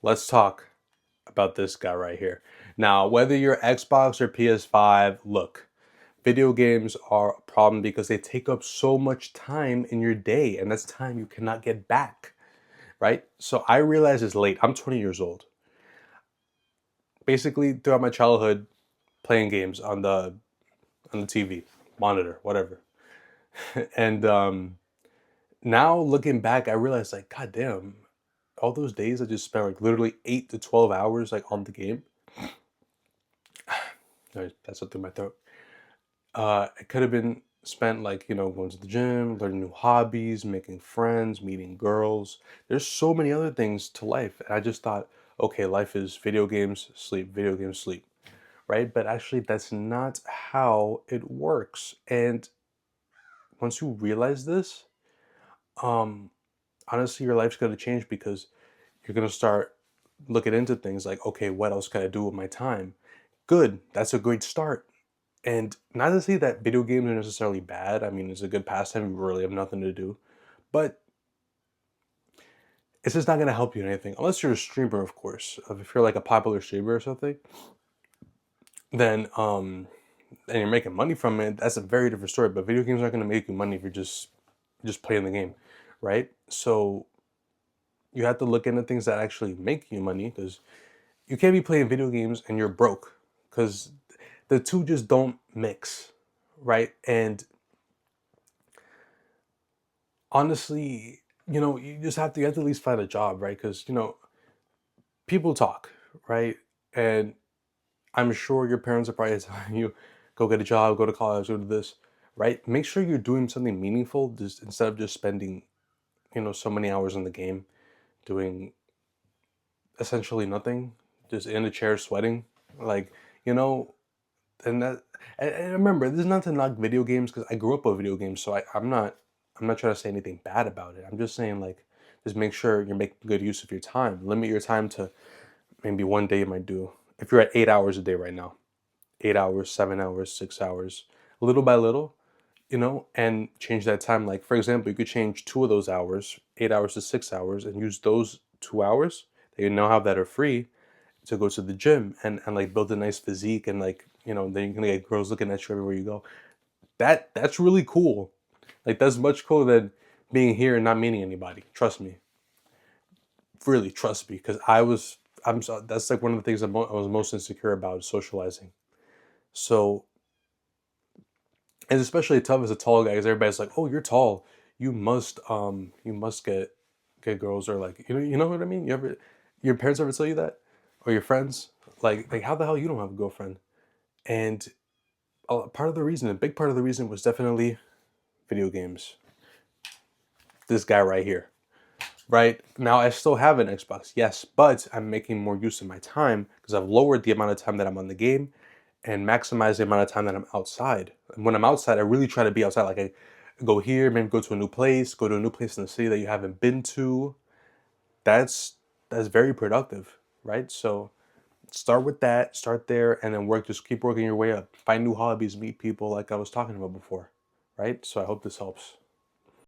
let's talk about this guy right here. Now, whether you're Xbox or PS5, look, video games are a problem because they take up so much time in your day, and that's time you cannot get back, right? So I realize it's late. I'm 20 years old. Basically, throughout my childhood, playing games on the TV, monitor, whatever. And now looking back, I realized like, god damn, all those days I just spent like literally 8 to 12 hours like on the game. That's up through my throat. It could have been spent like going to the gym, learning new hobbies, making friends, meeting girls. There's so many other things to life, and I just thought, okay, life is video games, sleep, video games, sleep, right? But actually, that's not how it works. And once you realize this, um, honestly, your life's gonna change because you're gonna start looking into things like, okay, what else can I do with my time? Good, that's a great start. And not to say that video games are necessarily bad. I mean, it's a good pastime. You really have nothing to do, but it's just not gonna help you in anything unless you're a streamer, of course. If you're like a popular streamer or something, then and you're making money from it, that's a very different story. But video games aren't gonna make you money if you're just playing the game, right? So you have to look into things that actually make you money because you can't be playing video games and you're broke because the two just don't mix, right? And honestly, you have to at least find a job, right? Because people talk, right? And I'm sure your parents are probably telling you, go get a job, go to college, go do this, right? Make sure you're doing something meaningful, just instead of just spending so many hours in the game doing essentially nothing, just in a chair sweating, like you know. And and remember, this is not to knock video games because I grew up with video games, so I'm not trying to say anything bad about it. I'm just saying like just make sure you're making good use of your time. Limit your time to maybe one day you might do. If you're at 8 hours a day right now, 8 hours, 7 hours, 6 hours, little by little, and change that time. Like for example, you could change 2 of those hours, 8 hours to 6 hours, and use those 2 hours that you now have that are free to go to the gym and like build a nice physique and like then you're gonna get girls looking at you everywhere you go. That's really cool. Like that's much cooler than being here and not meeting anybody. Trust me, really trust me, because that's like one of the things I was most insecure about is socializing. So it's especially tough as a tall guy because everybody's like, oh, you're tall, you must get girls, or like you know what I mean. Your parents ever tell you that, or your friends, like how the hell you don't have a girlfriend? And a big part of the reason was definitely video games. This guy right here, right? Now I still have an Xbox, yes, but I'm making more use of my time because I've lowered the amount of time that I'm on the game and maximize the amount of time that I'm outside. And when I'm outside, I really try to be outside. Like I go here, maybe go to a new place, go to a new place in the city that you haven't been to. That's very productive, right? So start with that, start there, and then just keep working your way up. Find new hobbies, meet people like I was talking about before, right? So I hope this helps.